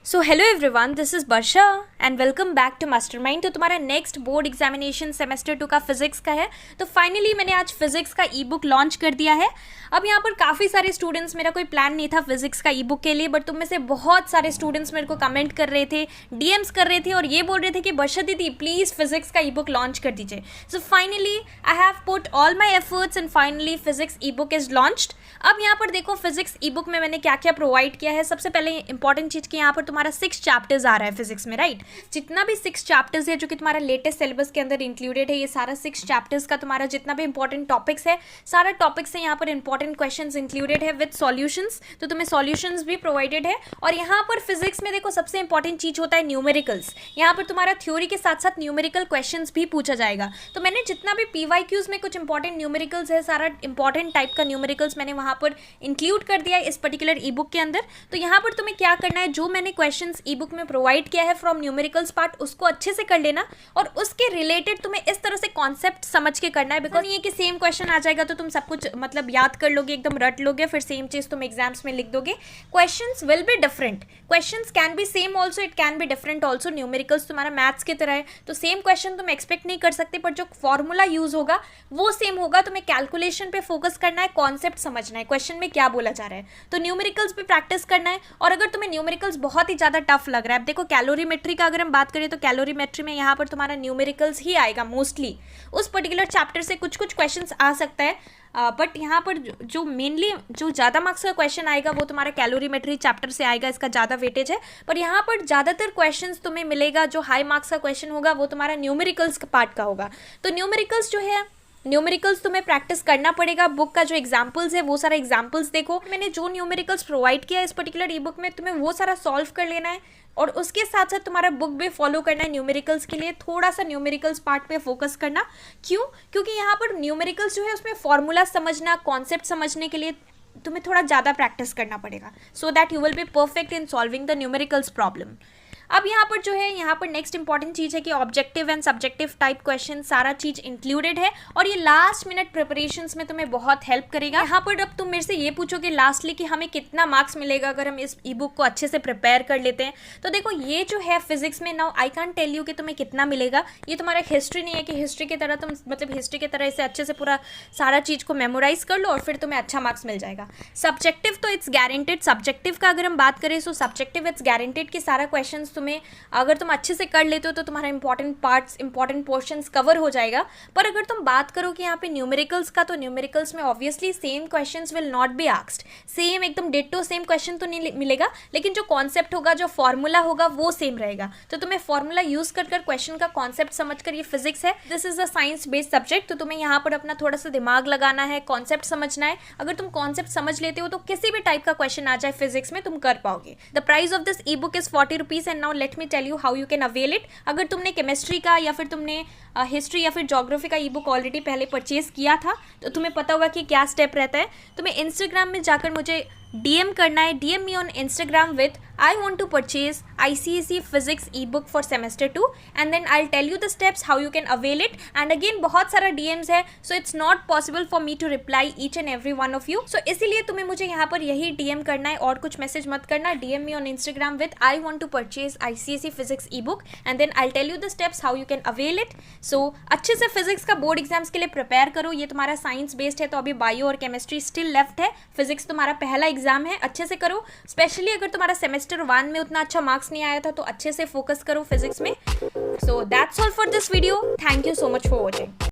So hello everyone, this is Varsha and welcome back to Mastermind. तो तुम्हारा next board examination semester 2 का physics का है। तो फाइनली मैंने आज फिजिक्स का ई बुक लॉन्च कर दिया है। अब यहाँ पर काफ़ी सारे स्टूडेंट्स, मेरा कोई प्लान नहीं था फिजिक्स का ई बुक के लिए, बट तुम में से बहुत सारे स्टूडेंट्स मेरे को कमेंट कर रहे थे, डीएम्स कर रहे थे और ये बोल रहे थे कि वर्षा दीदी प्लीज़ फिजिक्स का ई बुक लॉन्च कर दीजिए। So finally I have put all my efforts and finally physics E book is launched. अब यहाँ पर देखो फिजिक्स ई बुक में मैंने क्या क्या प्रोवाइड किया है। सबसे पहले इंपॉर्टेंट चीज़ कि यहाँ पर तुम्हारा 6 चैप्टर्स आ रहा है फिजिक्स में, राइट। जितना भी 6 चैप्टर्स है जो कि तुम्हारा लेटेस्ट सिलेबस के अंदर इंक्लूडेड है, ये सारा 6 चैप्टर्स का तुम्हारा जितना भी इंपॉर्टेंट टॉपिक्स है, सारा टॉपिक्स है यहाँ पर इंपॉर्टेंट क्वेश्चंस इंक्लूडेड है विद सॉल्यूशंस। तो तुम्हें सॉल्यूशंस भी प्रोवाइडेड है। और यहाँ पर फिजिक्स में देखो सबसे इंपॉर्टेंट चीज़ होता है न्यूमेरिकल्स। यहाँ पर तुम्हारा थ्योरी के साथ साथ न्यूमेरिकल क्वेश्चंस भी पूछा जाएगा। तो मैंने जितना भी पीवाईक्यूज में कुछ इंपॉर्टेंट न्यूमेरिकल्स है, सारा इंपॉर्टेंट टाइप का न्यूमेरिकल्स मैंने वहाँ पर इंक्लूड कर दिया है इस पर्टिकुलर ई बुक के अंदर। तो यहाँ पर तुम्हें क्या करना है, जो मैंने क्वेश्चंस ई बुक में प्रोवाइड किया है फ्रॉम न्यूमेरिकल्स पार्ट, उसको अच्छे से कर लेना और उसके रिलेटेड तुम्हें इस तरह से कॉन्सेप्ट समझ के करना है। बिकॉज ये कि सेम क्वेश्चन आ जाएगा तो तुम सब कुछ मतलब याद कर लोगे, एकदम रट लोगे, फिर सेम चीज़ तुम एग्जाम्स में लिख दोगे। Questions will be different, questions can be same also, it can be different also. Numericals तुम्हारा मैथ्स की तरह है तो सेम क्वेश्चन तुम एक्सपेक्ट नहीं कर सकते, पर जो फॉर्मूला यूज होगा वो सेम होगा। तुम्हें कैलकुलेशन पे फोकस करना है, कॉन्सेप्ट समझना है, क्वेश्चन में क्या बोला जा रहा है। तो न्यूमेरिकल्स पे प्रैक्टिस करना है। और अगर तुम्हें न्यूमेरिकल्स बहुत ही ज़्यादा टफ लग रहा है, अब देखो कैलोरीमेट्री का अगर हम बात करें तो कैलोरीमेट्री में यहाँ पर तुम्हारा न्यूमेरिकल्स ही आएगा मोस्टली। उस पर्टिकुलर चैप्टर से कुछ कुछ क्वेश्चंस आ सकता है, बट यहाँ पर जो मेनली जो ज़्यादा मार्क्स का क्वेश्चन आएगा वो तुम्हारा कैलोरीमेट्री चैप्टर से आएगा, इसका ज़्यादा वेटेज है। पर यहाँ पर ज़्यादातर क्वेश्चंस तुम्हें मिलेगा, जो हाई मार्क्स का क्वेश्चन होगा वो तुम्हारा न्यूमेरिकल्स पार्ट का होगा। तो न्यूमेरिकल्स जो है, न्यूमेरिकल्स तुम्हें प्रैक्टिस करना पड़ेगा। बुक का जो एग्जाम्पल्स है वो सारा एग्जाम्पल्स देखो। मैंने जो न्यूमेरिकल्स प्रोवाइड किया है इस पर्टिकुलर ई बुक में, तुम्हें वो सारा सॉल्व कर लेना है और उसके साथ साथ तुम्हारा बुक भी फॉलो करना है। न्यूमेरिकल्स के लिए थोड़ा सा न्यूमेरिकल्स पार्ट पे फोकस करना। क्यों? क्योंकि यहाँ पर न्यूमेरिकल्स जो है उसमें फॉर्मूला समझना, कॉन्सेप्ट समझने के लिए तुम्हें थोड़ा ज़्यादा प्रैक्टिस करना पड़ेगा, so that you will be perfect in solving the numericals problem. अब यहाँ पर जो है, यहाँ पर नेक्स्ट इंपॉर्टेंट चीज़ है कि objective and subjective type question सारा चीज़ इंक्लूडेड है और ये लास्ट मिनट प्रिपरेशंस में तुम्हें बहुत हेल्प करेगा। यहाँ पर अब तुम मेरे से ये पूछोगे लास्टली कि हमें कितना मार्क्स मिलेगा अगर हम इस ई बुक को अच्छे से प्रिपेयर कर लेते हैं। तो देखो ये जो है फिजिक्स में, now I can't tell you कि तुम्हें कितना मिलेगा। ये तुम्हारा हिस्ट्री नहीं है कि हिस्ट्री की तरह तुम मतलब हिस्ट्री की तरह इसे अच्छे से पूरा सारा चीज़ को मेमोराइज कर लो और फिर तुम्हें अच्छा मार्क्स मिल जाएगा। सब्जेक्टिव तो इट्स गारंटेड। सब्जेक्टिव का अगर हम बात करें तो सब्जेक्टिव इट्स गारंटेड कि सारा क्वेश्चन तुम्हें अगर तुम अच्छे से कर लेते हो तो तुम्हारा important parts, important portions cover हो जाएगा। पर अगर तुम बात करो कि यहाँ पे न्यूमेरिकल्स का, तो न्यूमेरिकल्स में obviously same questions will not be asked. Same एकदम डिट्टो सेम क्वेश्चन तो नहीं मिलेगा, लेकिन जो कॉन्सेप्ट होगा, जो फॉर्मूला होगा वो सेम रहेगा। तो तुम्हें फॉर्मूला यूज कर क्वेश्चन का कॉन्सेप्ट समझकर, ये फिजिक्स है, this is a science based subject, तो तुम्हें यहाँ पर अपना थोड़ा सा दिमाग लगाना है, कॉन्सेप्ट समझना है। अगर तुम कॉन्सेप्ट समझ लेते हो तो किसी भी टाइप का क्वेश्चन आ जाए फिजिक्स में तुम कर पाओगे। The price of this e book is 40 rupees and now let me tell you how you can avail it. अगर तुमने केमिस्ट्री का या फिर तुमने हिस्ट्री या फिर ज्योग्राफी का ई बुक ऑलरेडी पहले परचेज किया था तो तुम्हें पता होगा कि क्या स्टेप रहता है। तुम्हें इंस्टाग्राम में जाकर मुझे DM करना है, DM me on Instagram with I want to purchase ICSE Physics ebook for semester 2 and then I'll tell you the steps how you can avail it. And again बहुत सारा DMs है, so it's not possible for me to reply each and every one of you. So इसीलिए तुम्हें मुझे यहाँ पर यही DM करना है और कुछ मैसेज मत करना। DM me on Instagram with I want to purchase ICSE Physics ebook and then I'll tell you the steps how you can avail it. So अच्छे से फिजिक्स का बोर्ड एग्जाम्स के लिए प्रिपेयर करो। ये तुम्हारा साइंस बेस्ड है तो अभी बायो और केमिस्ट्री स्टिल लेफ्ट है, फिजिक्स तुम्हारा पहला एग्जाम है, अच्छे से करो। स्पेशली अगर तुम्हारा सेमेस्टर 1 में उतना अच्छा मार्क्स नहीं आया था तो अच्छे से फोकस करो फिजिक्स में। So that's all for this video. Thank you so much for watching.